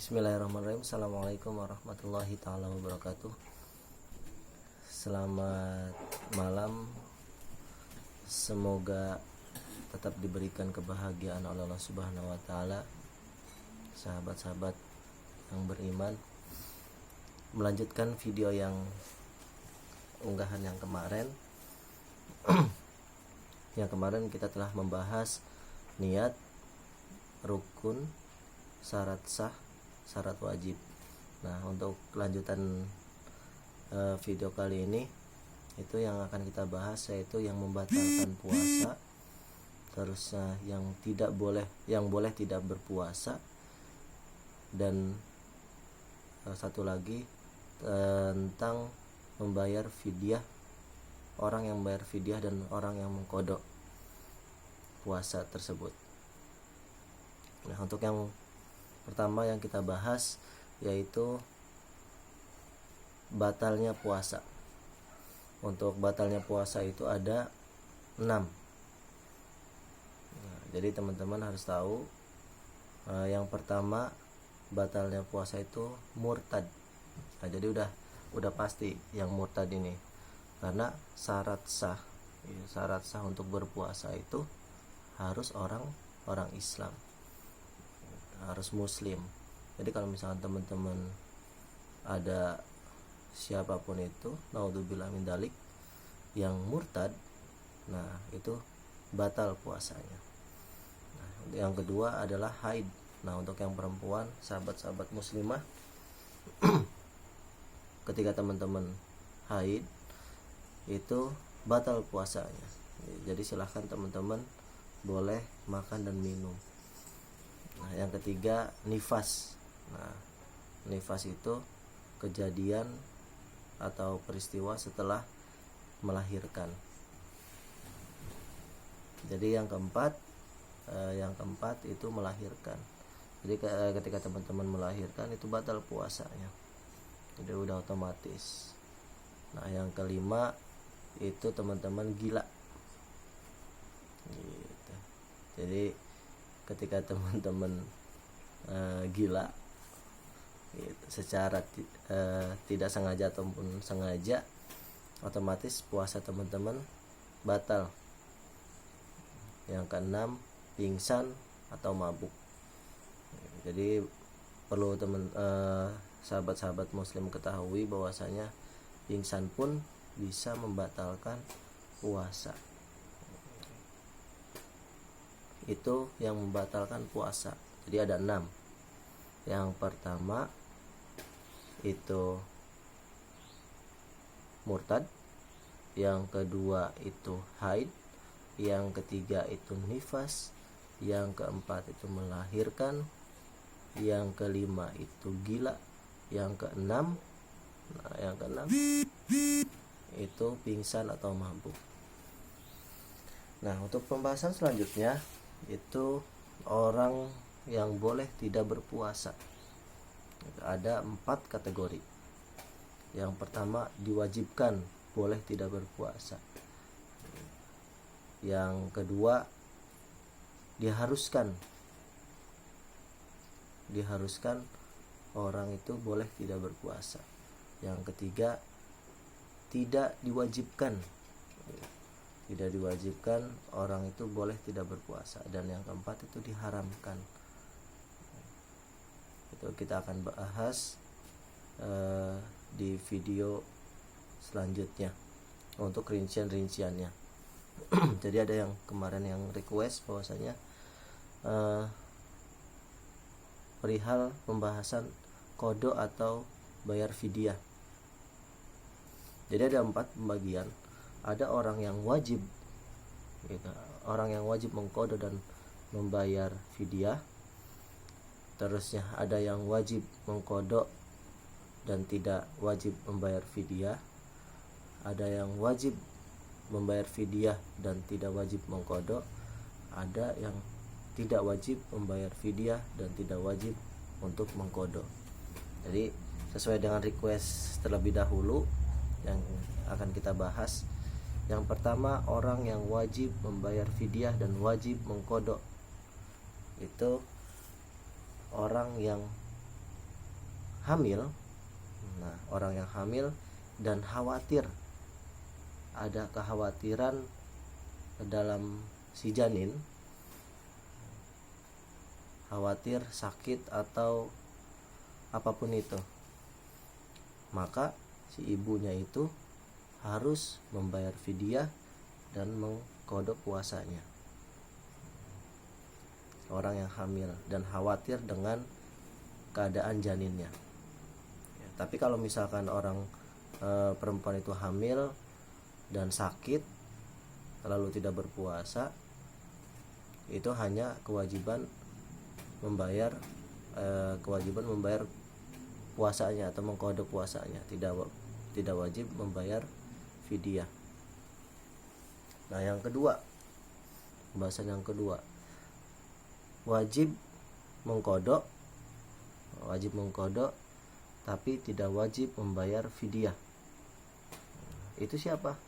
Bismillahirrahmanirrahim. Assalamualaikum warahmatullahi taala wabarakatuh. Selamat malam. Semoga tetap diberikan kebahagiaan oleh Allah Subhanahu wa taala. Sahabat-sahabat yang beriman, melanjutkan video yang unggahan yang kemarin. Yang kemarin kita telah membahas niat, rukun, syarat sah, syarat wajib. Nah, untuk kelanjutan video kali ini itu yang akan kita bahas, yaitu yang membatalkan puasa, terus yang boleh tidak berpuasa, dan satu lagi tentang membayar fidyah, orang yang membayar fidyah dan orang yang mengkodok puasa tersebut. Nah, untuk yang pertama yang kita bahas yaitu batalnya puasa. Untuk batalnya puasa itu ada 6. Nah, jadi teman-teman harus tahu, yang pertama batalnya puasa itu murtad. Nah, jadi udah pasti yang murtad ini, karena syarat sah untuk berpuasa itu harus orang Islam, harus muslim. Jadi kalau misalkan teman-teman ada siapapun itu, naudzubillah min dzalik, yang murtad, nah itu batal puasanya. Nah, yang kedua adalah haid. Nah, untuk yang perempuan, sahabat-sahabat muslimah, ketika teman-teman haid itu batal puasanya. Jadi silahkan teman-teman boleh makan dan minum. Nah, yang ketiga nifas. Nah, nifas itu kejadian atau peristiwa setelah melahirkan. Jadi yang keempat itu melahirkan. Jadi ketika teman-teman melahirkan itu batal puasanya. Jadi udah otomatis. Nah, yang kelima itu teman-teman gila. Gitu. Jadi ketika teman-teman gila gitu, secara tidak sengaja ataupun sengaja, otomatis puasa teman-teman batal. Yang keenam pingsan atau mabuk. Jadi perlu sahabat-sahabat muslim ketahui bahwasanya pingsan pun bisa membatalkan puasa. Itu yang membatalkan puasa. Jadi ada 6. Yang pertama itu murtad, yang kedua itu haid, yang ketiga itu nifas, yang keempat itu melahirkan, yang kelima itu gila, yang keenam itu pingsan atau mabuk. Nah, untuk pembahasan selanjutnya itu orang yang boleh tidak berpuasa. Ada 4 kategori. Yang pertama diwajibkan boleh tidak berpuasa. Yang kedua diharuskan orang itu boleh tidak berpuasa. Yang ketiga tidak diwajibkan orang itu boleh tidak berpuasa. Dan yang keempat itu diharamkan. Itu kita akan bahas di video selanjutnya untuk rinciannya. Jadi ada yang kemarin yang request bahwasanya perihal pembahasan kodok atau bayar fidyah. Jadi ada 4 pembagian. Ada orang yang wajib gitu, orang yang wajib mengkodok dan membayar fidyah. Terusnya ada yang wajib mengkodok dan tidak wajib membayar fidyah. Ada yang wajib membayar fidyah dan tidak wajib mengkodok. Ada yang tidak wajib membayar fidyah dan tidak wajib untuk mengkodok. Jadi sesuai dengan request terlebih dahulu yang akan kita bahas. Yang pertama, orang yang wajib membayar fidyah dan wajib mengkodok. Itu orang yang hamil, nah orang yang hamil dan khawatir, ada kekhawatiran dalam si janin, khawatir sakit atau apapun itu, maka si ibunya itu harus membayar fidyah dan mengkodok puasanya. Orang yang hamil dan khawatir dengan keadaan janinnya. Ya, tapi kalau misalkan orang perempuan itu hamil dan sakit lalu tidak berpuasa, itu hanya kewajiban membayar puasanya atau mengkodok puasanya, tidak wajib membayar fidyah. Nah, yang kedua, pembahasan yang kedua, wajib mengkodok tapi tidak wajib membayar fidyah. Itu siapa?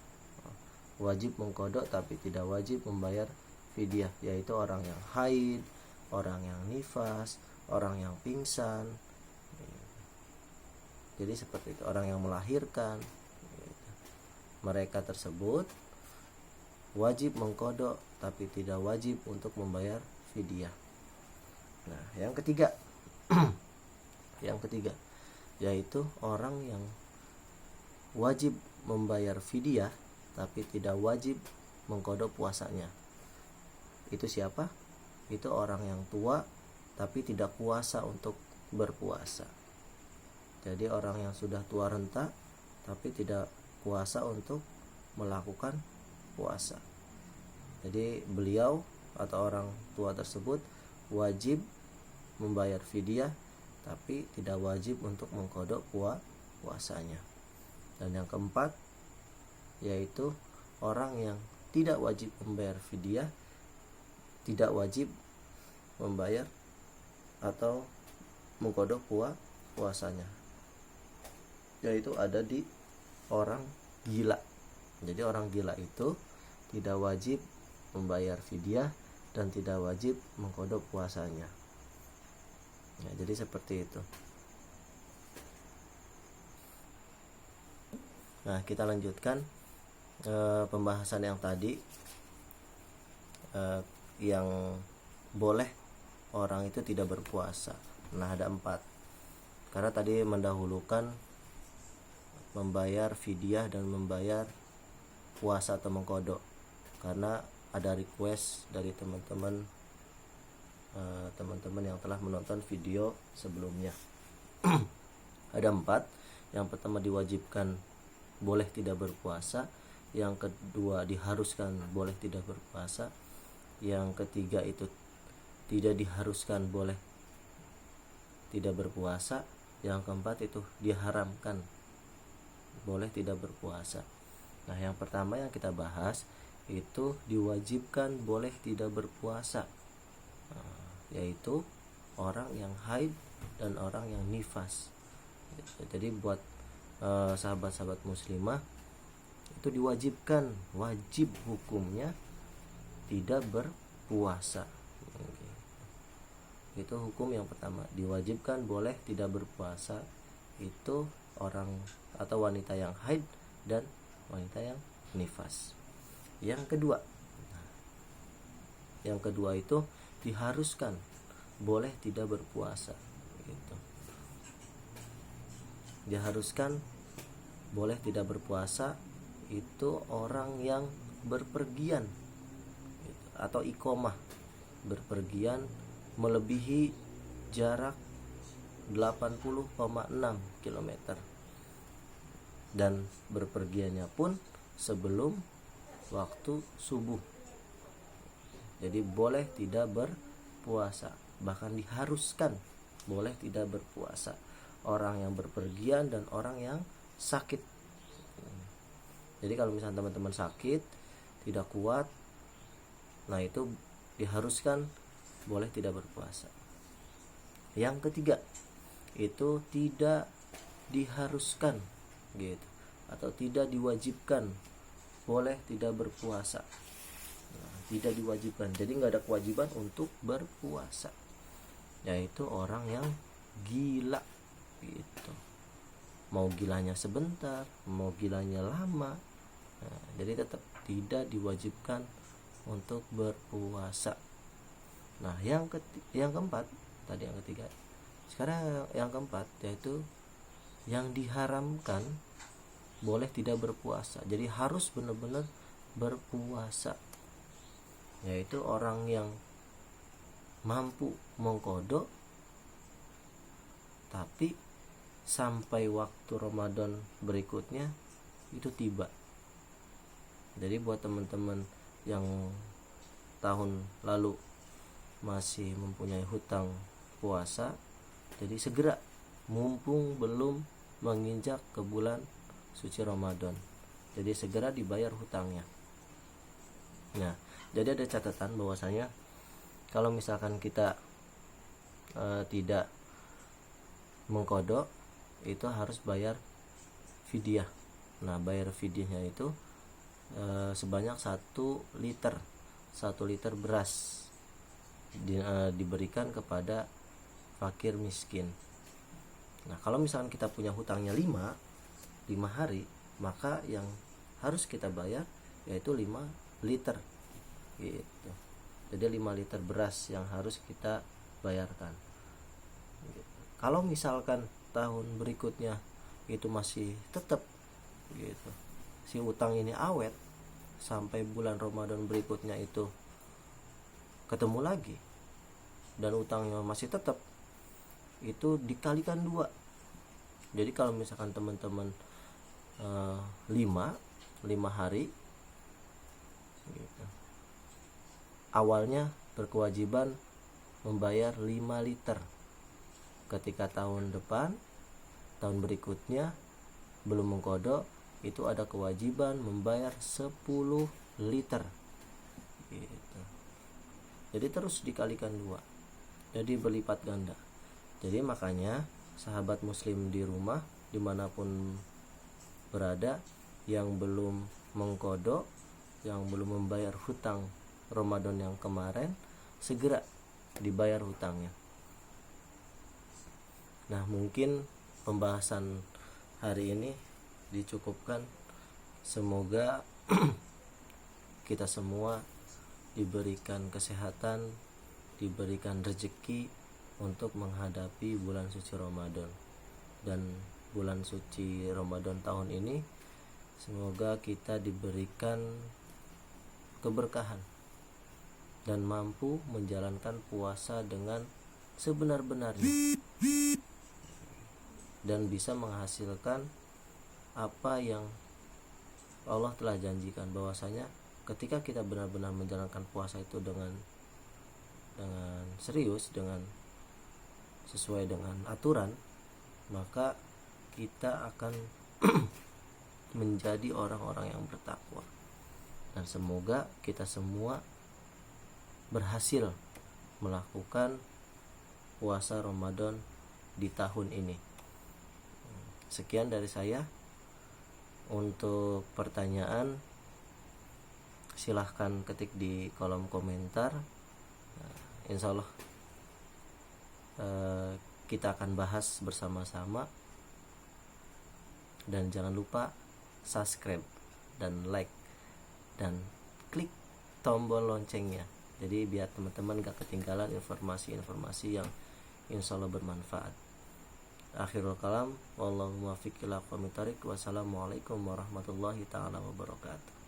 Wajib mengkodok tapi tidak wajib membayar fidyah, yaitu orang yang haid, orang yang nifas, orang yang pingsan. Jadi seperti itu, orang yang melahirkan. Mereka tersebut wajib mengkodok tapi tidak wajib untuk membayar fidyah. Nah, yang ketiga yaitu orang yang wajib membayar fidyah tapi tidak wajib mengkodok puasanya. Itu siapa? Itu orang yang tua tapi tidak puasa untuk berpuasa. Jadi orang yang sudah tua renta tapi tidak puasa untuk melakukan puasa. Jadi beliau atau orang tua tersebut wajib membayar fidyah tapi tidak wajib untuk mengkodok puasanya. Dan yang keempat yaitu orang yang tidak wajib membayar fidyah, tidak wajib membayar atau mengkodok puasanya, yaitu ada di orang gila. Jadi orang gila itu tidak wajib membayar fidyah dan tidak wajib mengkodok puasanya. Ya, jadi seperti itu. Nah, kita lanjutkan pembahasan yang tadi, yang boleh orang itu tidak berpuasa. Nah, ada 4. Karena tadi mendahulukan membayar fidyah dan membayar puasa atau mengkodok, karena ada request dari teman-teman yang telah menonton video sebelumnya. Ada 4. Yang pertama diwajibkan boleh tidak berpuasa, yang kedua diharuskan boleh tidak berpuasa, yang ketiga itu tidak diharuskan boleh tidak berpuasa, yang keempat itu diharamkan boleh tidak berpuasa. Nah, yang pertama yang kita bahas itu diwajibkan boleh tidak berpuasa, yaitu orang yang haid dan orang yang nifas. Jadi buat sahabat-sahabat muslimah itu diwajibkan, wajib hukumnya tidak berpuasa. Itu hukum yang pertama, diwajibkan boleh tidak berpuasa, itu orang atau wanita yang haid dan wanita yang nifas. Yang kedua itu diharuskan boleh tidak berpuasa, gitu. Diharuskan boleh tidak berpuasa itu orang yang berpergian, gitu, atau iqomah, berpergian melebihi jarak 80,6 km dan berpergiannya pun sebelum waktu subuh. Jadi boleh tidak berpuasa, bahkan diharuskan boleh tidak berpuasa orang yang berpergian dan orang yang sakit. Jadi kalau misalnya teman-teman sakit, tidak kuat, nah itu diharuskan boleh tidak berpuasa. Yang ketiga itu tidak diharuskan, gitu, atau tidak diwajibkan boleh tidak berpuasa. Tidak diwajibkan, jadi nggak ada kewajiban untuk berpuasa, yaitu orang yang gila, gitu. mau gilanya sebentar, mau gilanya lama. Nah, jadi tetap tidak diwajibkan untuk berpuasa. Nah, yang keempat, tadi yang ketiga. Sekarang yang keempat, yaitu yang diharamkan boleh tidak berpuasa. Jadi harus benar-benar berpuasa, yaitu orang yang mampu mengkodok tapi sampai waktu Ramadan berikutnya itu tiba. Jadi buat teman-teman yang tahun lalu masih mempunyai hutang puasa, jadi segera, mumpung belum menginjak ke bulan suci Ramadan, jadi segera dibayar hutangnya. Nah, jadi ada catatan bahwasanya kalau misalkan kita tidak mengkodok, itu harus bayar fidyah. Nah, bayar fidyahnya itu sebanyak 1 liter beras diberikan kepada fakir miskin. Nah, kalau misalkan kita punya hutangnya 5 hari, maka yang harus kita bayar yaitu 5 liter gitu. Jadi 5 liter beras yang harus kita bayarkan gitu. Kalau misalkan tahun berikutnya itu masih tetap gitu, si utang ini awet sampai bulan Ramadan berikutnya itu ketemu lagi dan utangnya masih tetap, itu dikalikan 2. Jadi kalau misalkan teman-teman 5 hari gitu, awalnya berkewajiban membayar 5 liter. Ketika tahun berikutnya belum mengkodok, itu ada kewajiban membayar 10 liter gitu. Jadi terus dikalikan 2, jadi berlipat ganda. Jadi makanya sahabat muslim di rumah dimanapun berada, yang belum mengkodok, yang belum membayar hutang Ramadan yang kemarin, segera dibayar hutangnya. Nah, mungkin pembahasan hari ini dicukupkan. Semoga kita semua diberikan kesehatan, diberikan rezeki untuk menghadapi bulan suci Ramadan. Dan bulan suci Ramadan tahun ini semoga kita diberikan keberkahan dan mampu menjalankan puasa dengan sebenar-benarnya dan bisa menghasilkan apa yang Allah telah janjikan, bahwasanya ketika kita benar-benar menjalankan puasa itu dengan serius, dengan sesuai dengan aturan, maka kita akan menjadi orang-orang yang bertakwa. Dan semoga kita semua berhasil melakukan puasa Ramadan di tahun ini. Sekian dari saya. Untuk pertanyaan silahkan ketik di kolom komentar. Insya Allah kita akan bahas bersama-sama. Dan jangan lupa subscribe dan like dan klik tombol loncengnya, jadi biar teman-teman gak ketinggalan informasi-informasi yang insya Allah bermanfaat. Akhirul kalam, wallahu muwaffiq ila aqwamit thoriq. Wassalamualaikum warahmatullahi taala wabarakatuh.